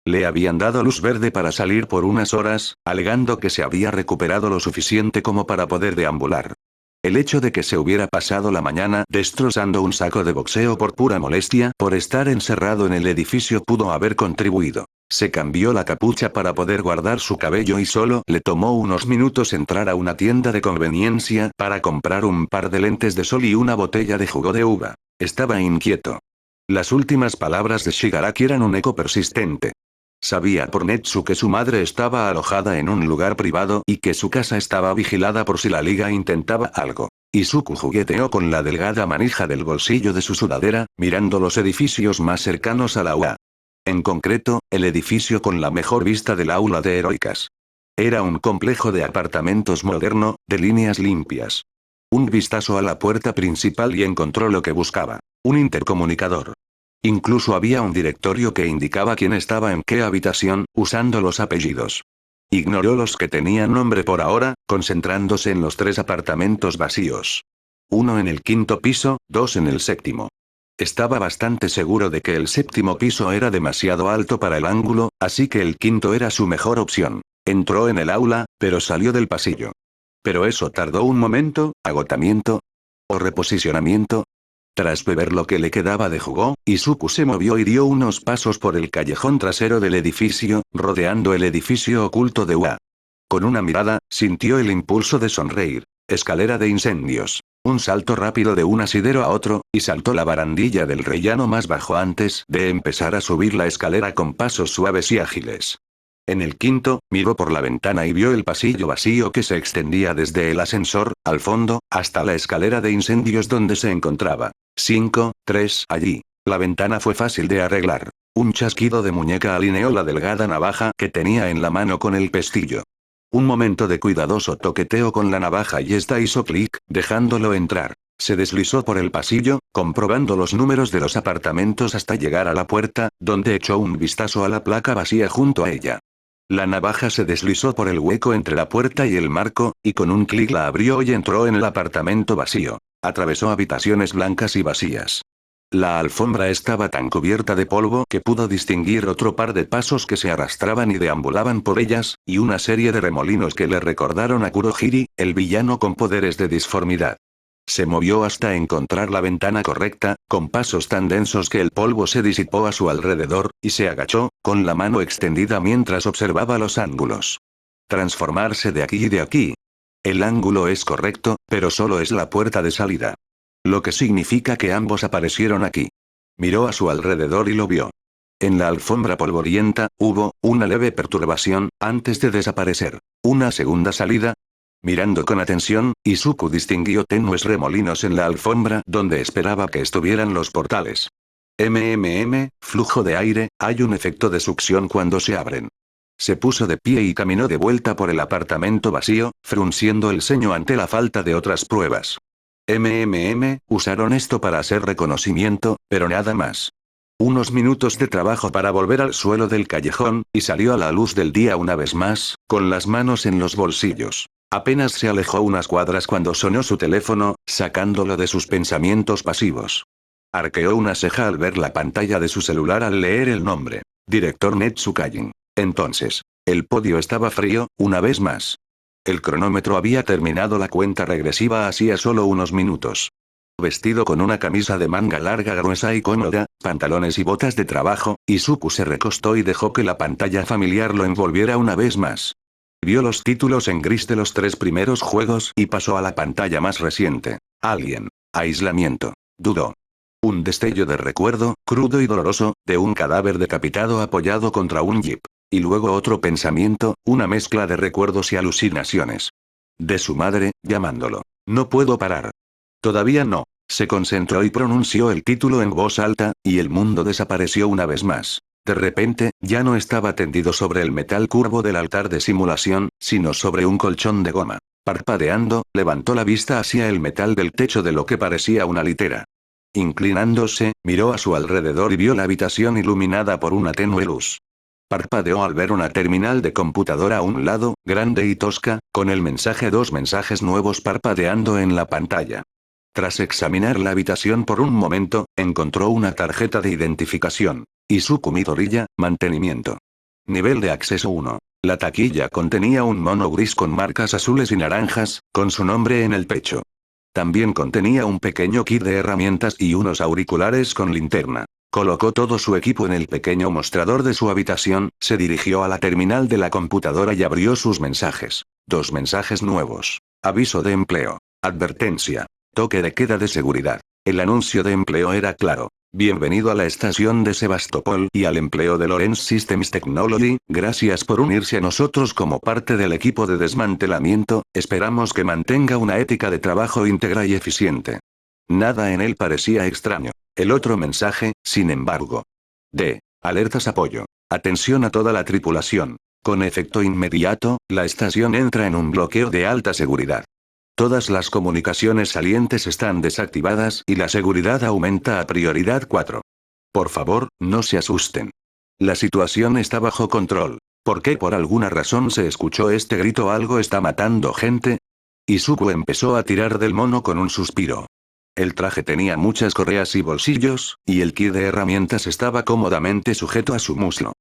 Le habían dado luz verde para salir por unas horas, alegando que se había recuperado lo suficiente como para poder deambular. El hecho de que se hubiera pasado la mañana destrozando un saco de boxeo por pura molestia por estar encerrado en el edificio pudo haber contribuido. Se cambió la capucha para poder guardar su cabello y solo le tomó unos minutos entrar a una tienda de conveniencia para comprar un par de lentes de sol y una botella de jugo de uva. Estaba inquieto. Las últimas palabras de Shigaraki eran un eco persistente. Sabía por Netsu que su madre estaba alojada en un lugar privado y que su casa estaba vigilada por si la liga intentaba algo. Izuku jugueteó con la delgada manija del bolsillo de su sudadera, mirando los edificios más cercanos a la UA. En concreto, el edificio con la mejor vista del aula de Heroicas. Era un complejo de apartamentos moderno, de líneas limpias. Un vistazo a la puerta principal y encontró lo que buscaba. Un intercomunicador. Incluso había un directorio que indicaba quién estaba en qué habitación, usando los apellidos. Ignoró los que tenían nombre por ahora, concentrándose en los 3 apartamentos vacíos. 1 en el 5.º piso, 2 en el 7.º. Estaba bastante seguro de que el 7.º piso era demasiado alto para el ángulo, así que el 5.º era su mejor opción. Entró en el aula, pero salió del pasillo. Pero eso tardó un momento, agotamiento. ¿O reposicionamiento? Tras beber lo que le quedaba de jugo, Izuku se movió y dio unos pasos por el callejón trasero del edificio, rodeando el edificio oculto de UA. Con una mirada, sintió el impulso de sonreír. Escalera de incendios. Un salto rápido de un asidero a otro, y saltó la barandilla del rellano más bajo antes de empezar a subir la escalera con pasos suaves y ágiles. En el 5.º, miró por la ventana y vio el pasillo vacío que se extendía desde el ascensor, al fondo, hasta la escalera de incendios donde se encontraba. 5, 3, allí. La ventana fue fácil de arreglar. Un chasquido de muñeca alineó la delgada navaja que tenía en la mano con el pestillo. Un momento de cuidadoso toqueteo con la navaja y esta hizo clic, dejándolo entrar. Se deslizó por el pasillo, comprobando los números de los apartamentos hasta llegar a la puerta, donde echó un vistazo a la placa vacía junto a ella. La navaja se deslizó por el hueco entre la puerta y el marco, y con un clic la abrió y entró en el apartamento vacío. Atravesó habitaciones blancas y vacías. La alfombra estaba tan cubierta de polvo que pudo distinguir otro par de pasos que se arrastraban y deambulaban por ellas, y una serie de remolinos que le recordaron a Kurohiri, el villano con poderes de disformidad. Se movió hasta encontrar la ventana correcta, con pasos tan densos que el polvo se disipó a su alrededor, y se agachó, con la mano extendida mientras observaba los ángulos. Transformarse de aquí y de aquí. El ángulo es correcto, pero solo es la puerta de salida. lo que significa que ambos aparecieron aquí. Miró a su alrededor y lo vio. En la alfombra polvorienta, hubo una leve perturbación, antes de desaparecer. ¿Una segunda salida? Mirando con atención, Izuku distinguió tenues remolinos en la alfombra donde esperaba que estuvieran los portales. Flujo de aire, hay un efecto de succión cuando se abren. Se puso de pie y caminó de vuelta por el apartamento vacío, frunciendo el ceño ante la falta de otras pruebas. Usaron esto para hacer reconocimiento, pero nada más. Unos minutos de trabajo para volver al suelo del callejón, y salió a la luz del día una vez más, con las manos en los bolsillos. Apenas se alejó unas cuadras cuando sonó su teléfono, sacándolo de sus pensamientos pasivos. Arqueó una ceja al ver la pantalla de su celular al leer el nombre. Director Netsukajin. Entonces, el podio estaba frío, una vez más. El cronómetro había terminado la cuenta regresiva hacía solo unos minutos. Vestido con una camisa de manga larga gruesa y cómoda, pantalones y botas de trabajo, Izuku se recostó y dejó que la pantalla familiar lo envolviera una vez más. Vio los títulos en gris de los 3 primeros juegos y pasó a la pantalla más reciente. Alien. Aislamiento. Dudó. Un destello de recuerdo, crudo y doloroso, de un cadáver decapitado apoyado contra un jeep. Y luego otro pensamiento, una mezcla de recuerdos y alucinaciones. De su madre, llamándolo. No puedo parar. Todavía no. Se concentró y pronunció el título en voz alta, y el mundo desapareció una vez más. De repente, ya no estaba tendido sobre el metal curvo del altar de simulación, sino sobre un colchón de goma. Parpadeando, levantó la vista hacia el metal del techo de lo que parecía una litera. Inclinándose, miró a su alrededor y vio la habitación iluminada por una tenue luz. Parpadeó al ver una terminal de computadora a un lado, grande y tosca, con el mensaje 2 mensajes nuevos parpadeando en la pantalla. Tras examinar la habitación por un momento, encontró una tarjeta de identificación. Izuku Midoriya, mantenimiento. Nivel de acceso 1. La taquilla contenía un mono gris con marcas azules y naranjas, con su nombre en el pecho. También contenía un pequeño kit de herramientas y unos auriculares con linterna. Colocó todo su equipo en el pequeño mostrador de su habitación, se dirigió a la terminal de la computadora y abrió sus mensajes. 2 mensajes nuevos. Aviso de empleo. Advertencia. Toque de queda de seguridad. El anuncio de empleo era claro. Bienvenido a la estación de Sebastopol y al empleo de Lawrence Systems Technology, gracias por unirse a nosotros como parte del equipo de desmantelamiento, esperamos que mantenga una ética de trabajo íntegra y eficiente. Nada en él parecía extraño. El otro mensaje, sin embargo. Alertas apoyo. Atención a toda la tripulación. Con efecto inmediato, la estación entra en un bloqueo de alta seguridad. Todas las comunicaciones salientes están desactivadas y la seguridad aumenta a prioridad 4. Por favor, no se asusten. La situación está bajo control. ¿Por qué por alguna razón se escuchó este grito? ¿Algo está matando gente? Izuku empezó a tirar del mono con un suspiro. El traje tenía muchas correas y bolsillos, y el kit de herramientas estaba cómodamente sujeto a su muslo.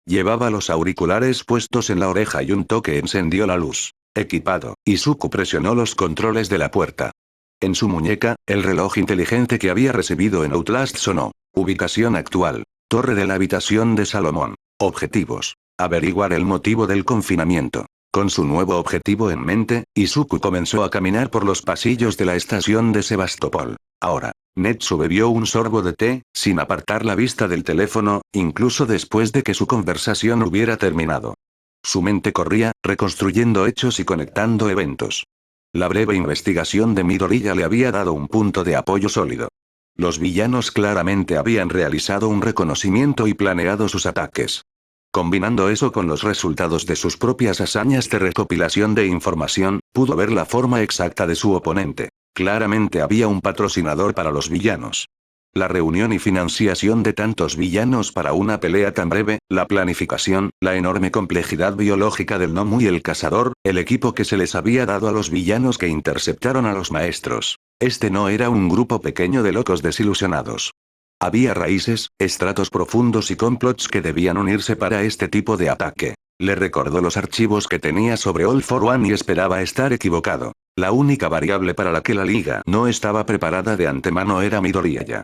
Llevaba los auriculares puestos en la oreja y un toque encendió la luz. Equipado, Izuku presionó los controles de la puerta. En su muñeca, el reloj inteligente que había recibido en Outlast sonó. Ubicación actual. Torre de la habitación de Salomón. Objetivos. Averiguar el motivo del confinamiento. Con su nuevo objetivo en mente, Izuku comenzó a caminar por los pasillos de la estación de Sebastopol. Ahora, Netsu bebió un sorbo de té, sin apartar la vista del teléfono, incluso después de que su conversación hubiera terminado. Su mente corría, reconstruyendo hechos y conectando eventos. La breve investigación de Midoriya le había dado un punto de apoyo sólido. Los villanos claramente habían realizado un reconocimiento y planeado sus ataques. Combinando eso con los resultados de sus propias hazañas de recopilación de información, pudo ver la forma exacta de su oponente. Claramente había un patrocinador para los villanos. La reunión y financiación de tantos villanos para una pelea tan breve, la planificación, la enorme complejidad biológica del gnomo y el cazador, el equipo que se les había dado a los villanos que interceptaron a los maestros. Este no era un grupo pequeño de locos desilusionados. Había raíces, estratos profundos y complots que debían unirse para este tipo de ataque. Le recordó los archivos que tenía sobre All for One y esperaba estar equivocado. La única variable para la que la liga no estaba preparada de antemano era Midoriya.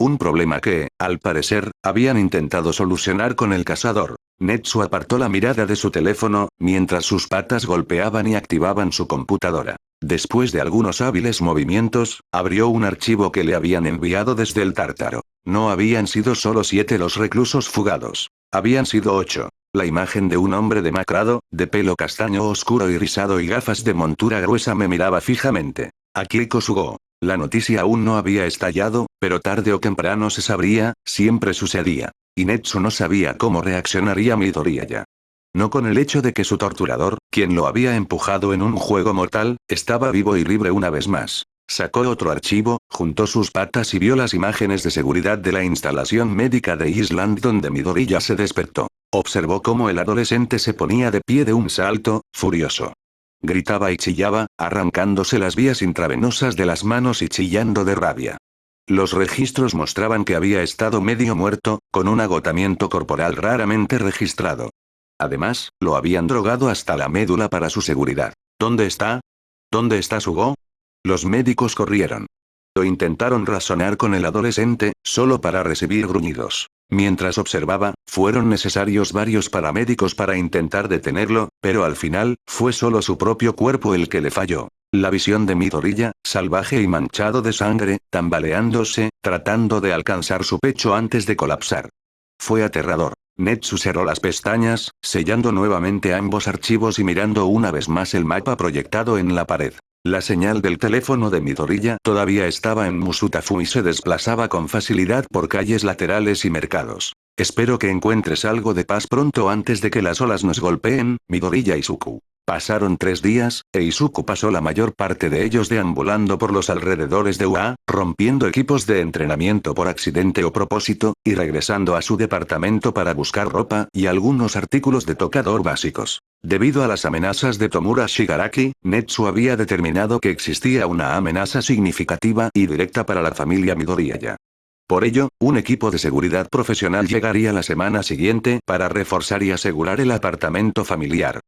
Un problema que, al parecer, habían intentado solucionar con el cazador. Netsu apartó la mirada de su teléfono, mientras sus patas golpeaban y activaban su computadora. Después de algunos hábiles movimientos, abrió un archivo que le habían enviado desde el Tártaro. No habían sido solo 7 los reclusos fugados. Habían sido 8. La imagen de un hombre demacrado, de pelo castaño oscuro y rizado y gafas de montura gruesa me miraba fijamente. Akiko Sugo. La noticia aún no había estallado, pero tarde o temprano se sabría, siempre sucedía. Y Netsu no sabía cómo reaccionaría Midoriya. No con el hecho de que su torturador, quien lo había empujado en un juego mortal, estaba vivo y libre una vez más. Sacó otro archivo, juntó sus patas y vio las imágenes de seguridad de la instalación médica de Island donde Midoriya se despertó. Observó cómo el adolescente se ponía de pie de un salto, furioso. Gritaba y chillaba, arrancándose las vías intravenosas de las manos y chillando de rabia. Los registros mostraban que había estado medio muerto, con un agotamiento corporal raramente registrado. Además, lo habían drogado hasta la médula para su seguridad. ¿Dónde está? ¿Dónde está Sugo? Los médicos corrieron. Lo intentaron razonar con el adolescente, solo para recibir gruñidos. Mientras observaba, fueron necesarios varios paramédicos para intentar detenerlo, pero al final, fue solo su propio cuerpo el que le falló. La visión de Midoriya, salvaje y manchado de sangre, tambaleándose, tratando de alcanzar su pecho antes de colapsar. Fue aterrador. Netsu cerró las pestañas, sellando nuevamente ambos archivos y mirando una vez más el mapa proyectado en la pared. La señal del teléfono de Midoriya todavía estaba en Musutafu y se desplazaba con facilidad por calles laterales y mercados. Espero que encuentres algo de paz pronto antes de que las olas nos golpeen, Midoriya Izuku. Pasaron 3 días, e Izuku pasó la mayor parte de ellos deambulando por los alrededores de UA, rompiendo equipos de entrenamiento por accidente o propósito, y regresando a su departamento para buscar ropa y algunos artículos de tocador básicos. Debido a las amenazas de Tomura Shigaraki, Netsu había determinado que existía una amenaza significativa y directa para la familia Midoriya. Por ello, un equipo de seguridad profesional llegaría la semana siguiente para reforzar y asegurar el apartamento familiar.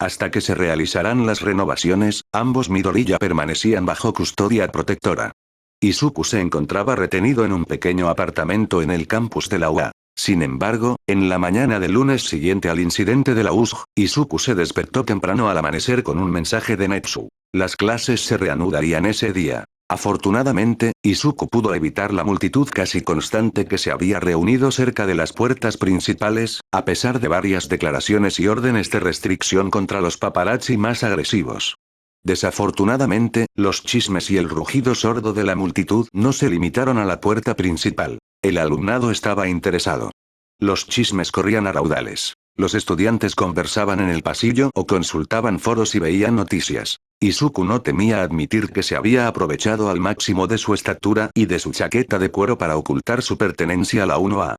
Hasta que se realizaran las renovaciones, ambos Midoriya permanecían bajo custodia protectora. Izuku se encontraba retenido en un pequeño apartamento en el campus de la UA. Sin embargo, en la mañana del lunes siguiente al incidente de la USG, Izuku se despertó temprano al amanecer con un mensaje de Netsu. Las clases se reanudarían ese día. Afortunadamente, Izuku pudo evitar la multitud casi constante que se había reunido cerca de las puertas principales, a pesar de varias declaraciones y órdenes de restricción contra los paparazzi más agresivos. Desafortunadamente, los chismes y el rugido sordo de la multitud no se limitaron a la puerta principal. El alumnado estaba interesado. Los chismes corrían a raudales. Los estudiantes conversaban en el pasillo o consultaban foros y veían noticias. Izuku no temía admitir que se había aprovechado al máximo de su estatura y de su chaqueta de cuero para ocultar su pertenencia a la 1A.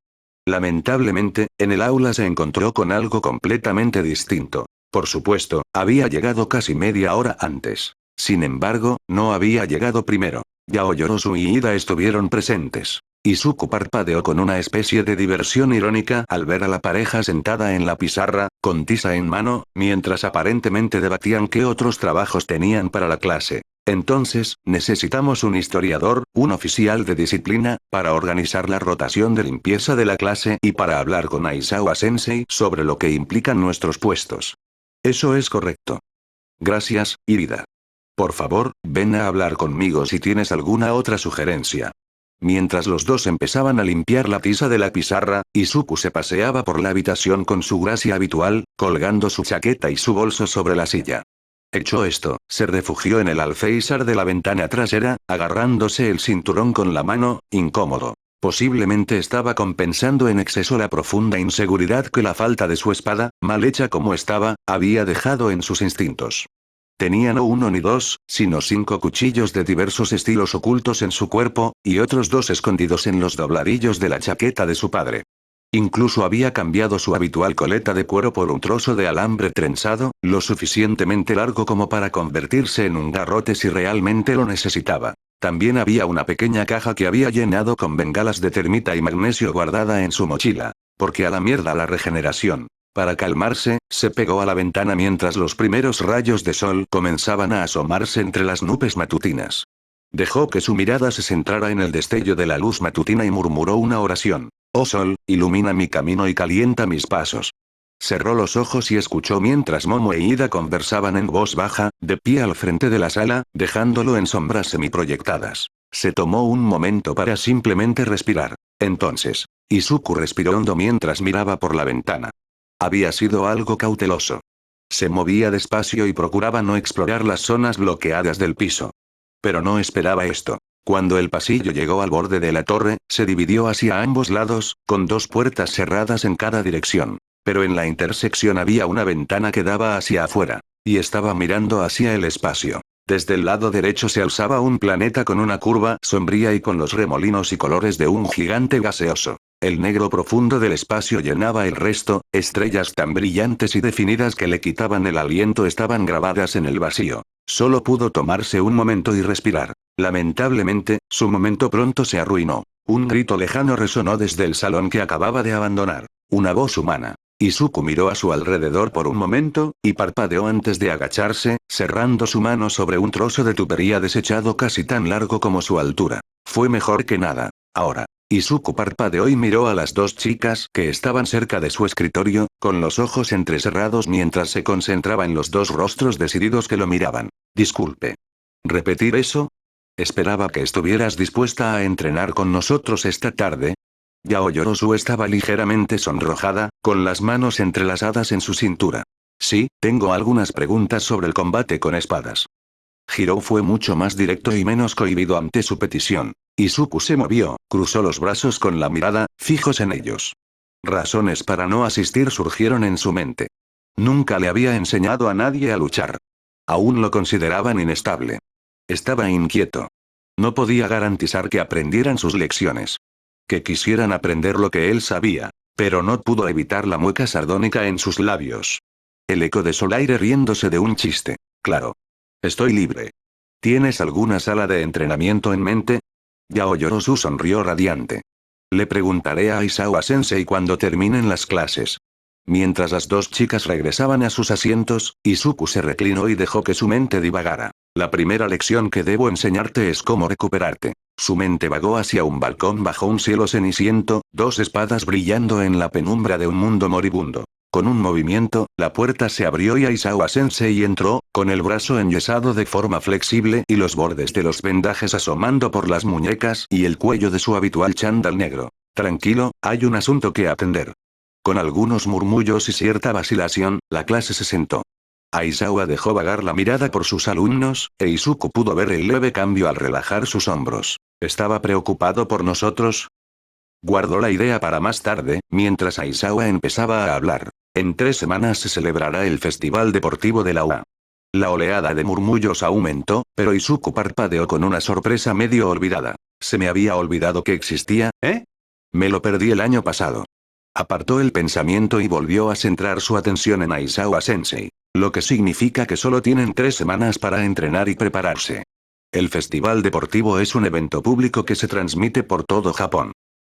Lamentablemente, en el aula se encontró con algo completamente distinto. Por supuesto, había llegado casi media hora antes. Sin embargo, no había llegado primero. Yao Yorozu y Ida estuvieron presentes. Izuku parpadeó con una especie de diversión irónica al ver a la pareja sentada en la pizarra, con tiza en mano, mientras aparentemente debatían qué otros trabajos tenían para la clase. Entonces, necesitamos un historiador, un oficial de disciplina, para organizar la rotación de limpieza de la clase y para hablar con Aizawa-sensei sobre lo que implican nuestros puestos. Eso es correcto. Gracias, Ida. Por favor, ven a hablar conmigo si tienes alguna otra sugerencia. Mientras los dos empezaban a limpiar la tiza de la pizarra, Izuku se paseaba por la habitación con su gracia habitual, colgando su chaqueta y su bolso sobre la silla. Hecho esto, se refugió en el alféizar de la ventana trasera, agarrándose el cinturón con la mano, incómodo. Posiblemente estaba compensando en exceso la profunda inseguridad que la falta de su espada, mal hecha como estaba, había dejado en sus instintos. Tenía no uno ni dos, sino 5 cuchillos de diversos estilos ocultos en su cuerpo, y otros 2 escondidos en los dobladillos de la chaqueta de su padre. Incluso había cambiado su habitual coleta de cuero por un trozo de alambre trenzado, lo suficientemente largo como para convertirse en un garrote si realmente lo necesitaba. También había una pequeña caja que había llenado con bengalas de termita y magnesio guardada en su mochila. Porque a la mierda la regeneración. Para calmarse, se pegó a la ventana mientras los primeros rayos de sol comenzaban a asomarse entre las nubes matutinas. Dejó que su mirada se centrara en el destello de la luz matutina y murmuró una oración. Oh sol, ilumina mi camino y calienta mis pasos. Cerró los ojos y escuchó mientras Momo e Ida conversaban en voz baja, de pie al frente de la sala, dejándolo en sombras semiproyectadas. Se tomó un momento para simplemente respirar. Entonces, Izuku respiró hondo mientras miraba por la ventana. Había sido algo cauteloso. Se movía despacio y procuraba no explorar las zonas bloqueadas del piso. Pero no esperaba esto. Cuando el pasillo llegó al borde de la torre, se dividió hacia ambos lados, con dos puertas cerradas en cada dirección. Pero en la intersección había una ventana que daba hacia afuera. Y estaba mirando hacia el espacio. Desde el lado derecho se alzaba un planeta con una curva sombría y con los remolinos y colores de un gigante gaseoso. El negro profundo del espacio llenaba el resto, estrellas tan brillantes y definidas que le quitaban el aliento estaban grabadas en el vacío. Solo pudo tomarse un momento y respirar. Lamentablemente, su momento pronto se arruinó. Un grito lejano resonó desde el salón que acababa de abandonar. Una voz humana. Izuku miró a su alrededor por un momento, y parpadeó antes de agacharse, cerrando su mano sobre un trozo de tubería desechado casi tan largo como su altura. Fue mejor que nada. Ahora. Izuku parpadeó y miró a las dos chicas que estaban cerca de su escritorio, con los ojos entrecerrados mientras se concentraba en los dos rostros decididos que lo miraban. Disculpe. ¿Repetir eso? Esperaba que estuvieras dispuesta a entrenar con nosotros esta tarde. Yao Yorosu estaba ligeramente sonrojada, con las manos entrelazadas en su cintura. Sí, tengo algunas preguntas sobre el combate con espadas. Hiro fue mucho más directo y menos cohibido ante su petición. Izuku se movió, cruzó los brazos con la mirada, fijos en ellos. Razones para no asistir surgieron en su mente. Nunca le había enseñado a nadie a luchar. Aún lo consideraban inestable. Estaba inquieto. No podía garantizar que aprendieran sus lecciones. Que quisieran aprender lo que él sabía, pero no pudo evitar la mueca sardónica en sus labios. El eco de Solaire riéndose de un chiste. Claro. Estoy libre. ¿Tienes alguna sala de entrenamiento en mente? Yao Yorosu sonrió radiante. Le preguntaré a Aizawa-sensei cuando terminen las clases. Mientras las dos chicas regresaban a sus asientos, Izuku se reclinó y dejó que su mente divagara. La primera lección que debo enseñarte es cómo recuperarte. Su mente vagó hacia un balcón bajo un cielo ceniciento, dos espadas brillando en la penumbra de un mundo moribundo. Con un movimiento, la puerta se abrió y Aizawa-sensei entró, con el brazo enyesado de forma flexible y los bordes de los vendajes asomando por las muñecas y el cuello de su habitual chándal negro. Tranquilo, hay un asunto que atender. Con algunos murmullos y cierta vacilación, la clase se sentó. Aizawa dejó vagar la mirada por sus alumnos, e Izuku pudo ver el leve cambio al relajar sus hombros. ¿Estaba preocupado por nosotros? Guardó la idea para más tarde, mientras Aizawa empezaba a hablar. En 3 semanas se celebrará el Festival Deportivo de la UA. La oleada de murmullos aumentó, pero Izuku parpadeó con una sorpresa medio olvidada. Se me había olvidado que existía, ¿eh? Me lo perdí el año pasado. Apartó el pensamiento y volvió a centrar su atención en Aizawa-sensei. Lo que significa que solo tienen 3 semanas para entrenar y prepararse. El Festival Deportivo es un evento público que se transmite por todo Japón.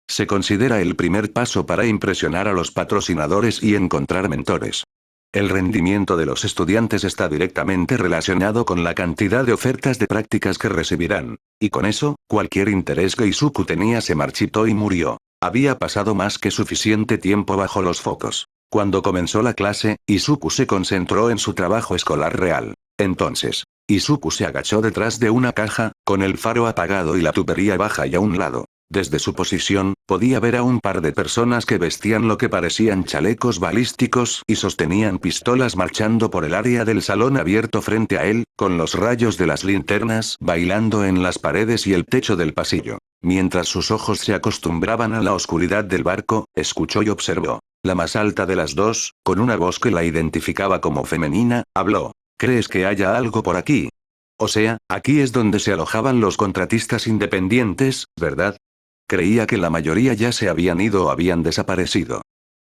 Se considera el primer paso para impresionar a los patrocinadores y encontrar mentores. El rendimiento de los estudiantes está directamente relacionado con la cantidad de ofertas de prácticas que recibirán. Y con eso, cualquier interés que Izuku tenía se marchitó y murió. Había pasado más que suficiente tiempo bajo los focos. Cuando comenzó la clase, Izuku se concentró en su trabajo escolar real. Entonces, Izuku se agachó detrás de una caja, con el faro apagado y la tubería baja y a un lado. Desde su posición, podía ver a un par de personas que vestían lo que parecían chalecos balísticos y sostenían pistolas marchando por el área del salón abierto frente a él, con los rayos de las linternas bailando en las paredes y el techo del pasillo. Mientras sus ojos se acostumbraban a la oscuridad del barco, escuchó y observó. La más alta de las dos, con una voz que la identificaba como femenina, habló. ¿Crees que haya algo por aquí? O sea, aquí es donde se alojaban los contratistas independientes, ¿verdad? Creía que la mayoría ya se habían ido o habían desaparecido.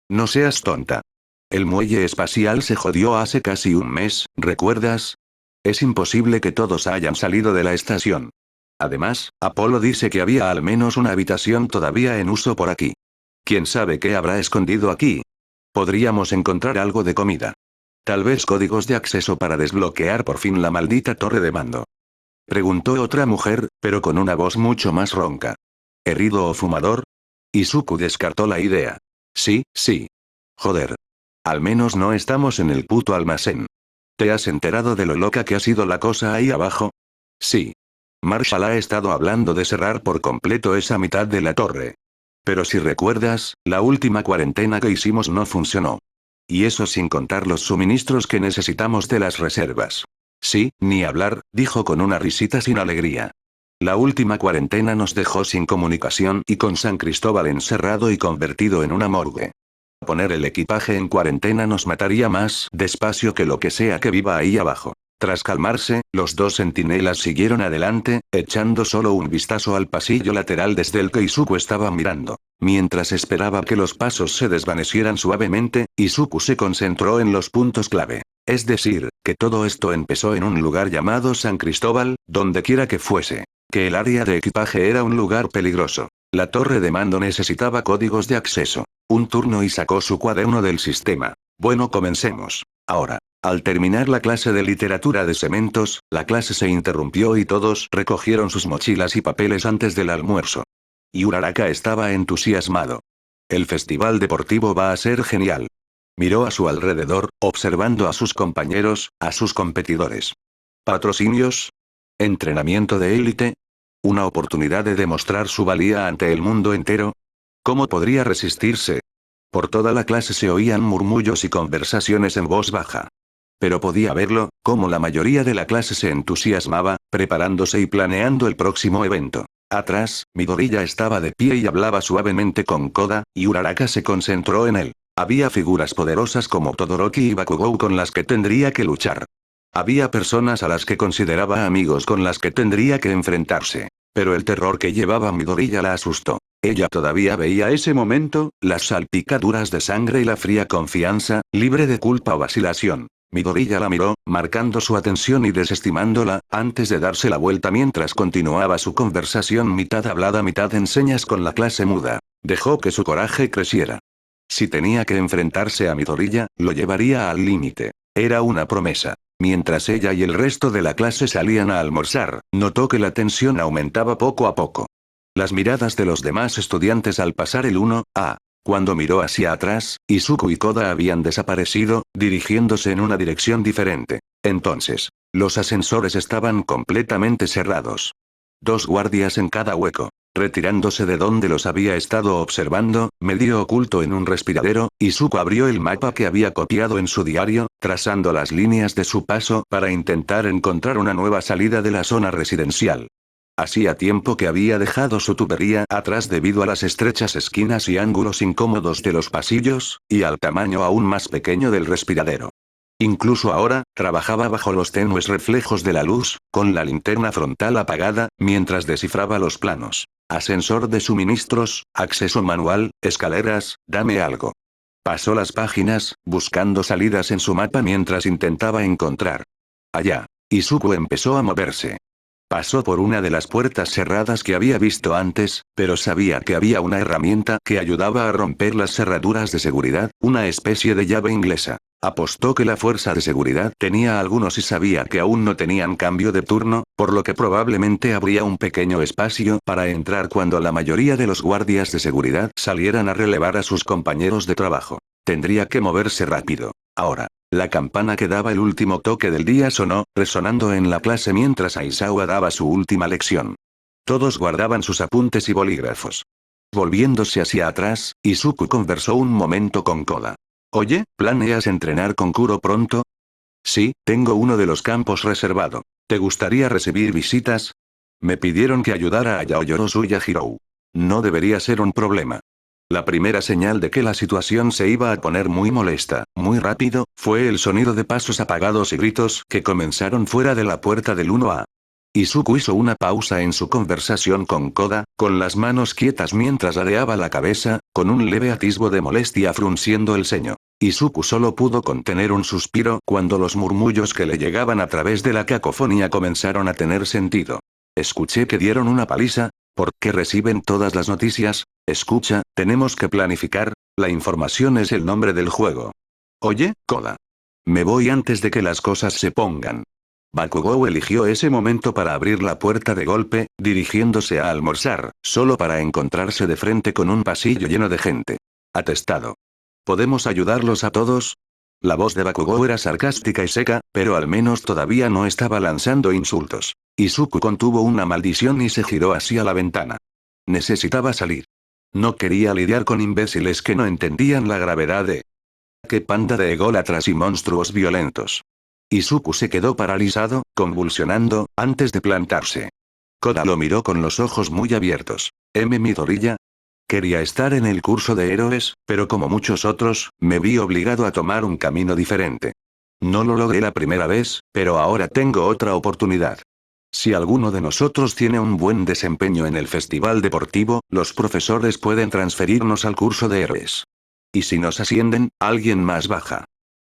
No seas tonta. El muelle espacial se jodió hace casi un mes, ¿recuerdas? Es imposible que todos hayan salido de la estación. Además, Apolo dice que había al menos una habitación todavía en uso por aquí. ¿Quién sabe qué habrá escondido aquí? Podríamos encontrar algo de comida. Tal vez códigos de acceso para desbloquear por fin la maldita torre de mando. Preguntó otra mujer, pero con una voz mucho más ronca. ¿Herido o fumador? Izuku descartó la idea. Sí, sí. Joder. Al menos no estamos en el puto almacén. ¿Te has enterado de lo loca que ha sido la cosa ahí abajo? Sí. Marshall ha estado hablando de cerrar por completo esa mitad de la torre. Pero si recuerdas, la última cuarentena que hicimos no funcionó. Y eso sin contar los suministros que necesitamos de las reservas. Sí, ni hablar, dijo con una risita sin alegría. La última cuarentena nos dejó sin comunicación y con San Cristóbal encerrado y convertido en una morgue. Poner el equipaje en cuarentena nos mataría más despacio que lo que sea que viva ahí abajo. Tras calmarse, los dos centinelas siguieron adelante, echando solo un vistazo al pasillo lateral desde el que Izuku estaba mirando. Mientras esperaba que los pasos se desvanecieran suavemente, Izuku se concentró en los puntos clave. Es decir, que todo esto empezó en un lugar llamado San Cristóbal, donde quiera que fuese. Que el área de equipaje era un lugar peligroso. La torre de mando necesitaba códigos de acceso. Un turno y sacó su cuaderno del sistema. Bueno, comencemos. Ahora. Al terminar la clase de literatura de cementos, la clase se interrumpió y todos recogieron sus mochilas y papeles antes del almuerzo. Y Uraraka estaba entusiasmado. El festival deportivo va a ser genial. Miró a su alrededor, observando a sus compañeros, a sus competidores. ¿Patrocinios? ¿Entrenamiento de élite? ¿Una oportunidad de demostrar su valía ante el mundo entero? ¿Cómo podría resistirse? Por toda la clase se oían murmullos y conversaciones en voz baja. Pero podía verlo, como la mayoría de la clase se entusiasmaba, preparándose y planeando el próximo evento. Atrás, Midoriya estaba de pie y hablaba suavemente con Koda, y Uraraka se concentró en él. Había figuras poderosas como Todoroki y Bakugou con las que tendría que luchar. Había personas a las que consideraba amigos con las que tendría que enfrentarse. Pero el terror que llevaba Midoriya la asustó. Ella todavía veía ese momento, las salpicaduras de sangre y la fría confianza, libre de culpa o vacilación. Midoriya la miró, marcando su atención y desestimándola, antes de darse la vuelta mientras continuaba su conversación mitad hablada mitad en señas con la clase muda. Dejó que su coraje creciera. Si tenía que enfrentarse a Midoriya, lo llevaría al límite. Era una promesa. Mientras ella y el resto de la clase salían a almorzar, notó que la tensión aumentaba poco a poco. Las miradas de los demás estudiantes al pasar el 1A. Cuando miró hacia atrás, Izuku y Koda habían desaparecido, dirigiéndose en una dirección diferente. Entonces, los ascensores estaban completamente cerrados. 2 guardias en cada hueco. Retirándose de donde los había estado observando, medio oculto en un respiradero, Izuku abrió el mapa que había copiado en su diario, trazando las líneas de su paso para intentar encontrar una nueva salida de la zona residencial. Hacía tiempo que había dejado su tubería atrás debido a las estrechas esquinas y ángulos incómodos de los pasillos, y al tamaño aún más pequeño del respiradero. Incluso ahora, trabajaba bajo los tenues reflejos de la luz, con la linterna frontal apagada, mientras descifraba los planos. Ascensor de suministros, acceso manual, escaleras, dame algo. Pasó las páginas, buscando salidas en su mapa mientras intentaba encontrar. Allá. Izuku empezó a moverse. Pasó por una de las puertas cerradas que había visto antes, pero sabía que había una herramienta que ayudaba a romper las cerraduras de seguridad, una especie de llave inglesa. Apostó que la fuerza de seguridad tenía algunos y sabía que aún no tenían cambio de turno, por lo que probablemente habría un pequeño espacio para entrar cuando la mayoría de los guardias de seguridad salieran a relevar a sus compañeros de trabajo. Tendría que moverse rápido. Ahora. La campana que daba el último toque del día sonó, resonando en la clase mientras Aizawa daba su última lección. Todos guardaban sus apuntes y bolígrafos. Volviéndose hacia atrás, Izuku conversó un momento con Koda. Oye, ¿planeas entrenar con Kuro pronto? Sí, tengo uno de los campos reservado. ¿Te gustaría recibir visitas? Me pidieron que ayudara a Yaoyorozu y a Hirou. No debería ser un problema. La primera señal de que la situación se iba a poner muy molesta, muy rápido, fue el sonido de pasos apagados y gritos que comenzaron fuera de la puerta del 1A. Izuku hizo una pausa en su conversación con Koda, con las manos quietas mientras areaba la cabeza, con un leve atisbo de molestia frunciendo el ceño. Izuku solo pudo contener un suspiro cuando los murmullos que le llegaban a través de la cacofonía comenzaron a tener sentido. Escuché que dieron una paliza. ¿Por qué reciben todas las noticias? Escucha, tenemos que planificar, la información es el nombre del juego. Oye, Koda. Me voy antes de que las cosas se pongan. Bakugou eligió ese momento para abrir la puerta de golpe, dirigiéndose a almorzar, solo para encontrarse de frente con un pasillo lleno de gente. Atestado. ¿Podemos ayudarlos a todos? La voz de Bakugou era sarcástica y seca, pero al menos todavía no estaba lanzando insultos. Izuku contuvo una maldición y se giró hacia la ventana. Necesitaba salir. No quería lidiar con imbéciles que no entendían la gravedad de... ¡Qué panda de ególatras y monstruos violentos! Izuku se quedó paralizado, convulsionando, antes de plantarse. Koda lo miró con los ojos muy abiertos. Midoriya. Quería estar en el curso de héroes, pero como muchos otros, me vi obligado a tomar un camino diferente. No lo logré la primera vez, pero ahora tengo otra oportunidad. Si alguno de nosotros tiene un buen desempeño en el festival deportivo, los profesores pueden transferirnos al curso de héroes. Y si nos ascienden, alguien más baja.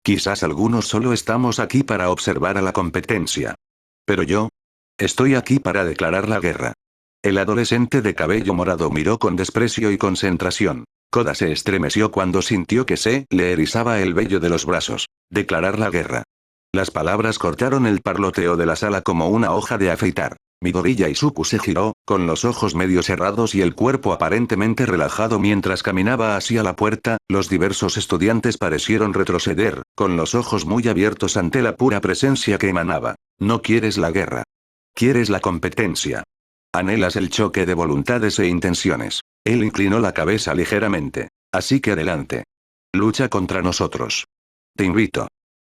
Quizás algunos solo estamos aquí para observar a la competencia. Pero yo, estoy aquí para declarar la guerra. El adolescente de cabello morado miró con desprecio y concentración. Koda se estremeció cuando sintió que se le erizaba el vello de los brazos. Declarar la guerra. Las palabras cortaron el parloteo de la sala como una hoja de afeitar. Midoriya Izuku se giró, con los ojos medio cerrados y el cuerpo aparentemente relajado mientras caminaba hacia la puerta. Los diversos estudiantes parecieron retroceder, con los ojos muy abiertos ante la pura presencia que emanaba. No quieres la guerra. Quieres la competencia. Anhelas el choque de voluntades e intenciones. Él inclinó la cabeza ligeramente. Así que adelante. Lucha contra nosotros. Te invito.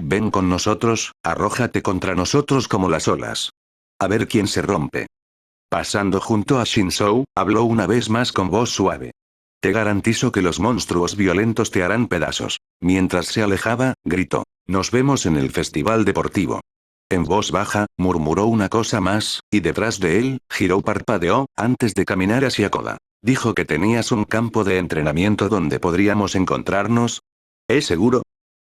Ven con nosotros, arrójate contra nosotros como las olas. A ver quién se rompe. Pasando junto a Shinzou, habló una vez más con voz suave. Te garantizo que los monstruos violentos te harán pedazos. Mientras se alejaba, gritó. Nos vemos en el festival deportivo. En voz baja, murmuró una cosa más, y detrás de él, Hiro parpadeó, antes de caminar hacia Koda. Dijo que tenías un campo de entrenamiento donde podríamos encontrarnos. ¿Es seguro?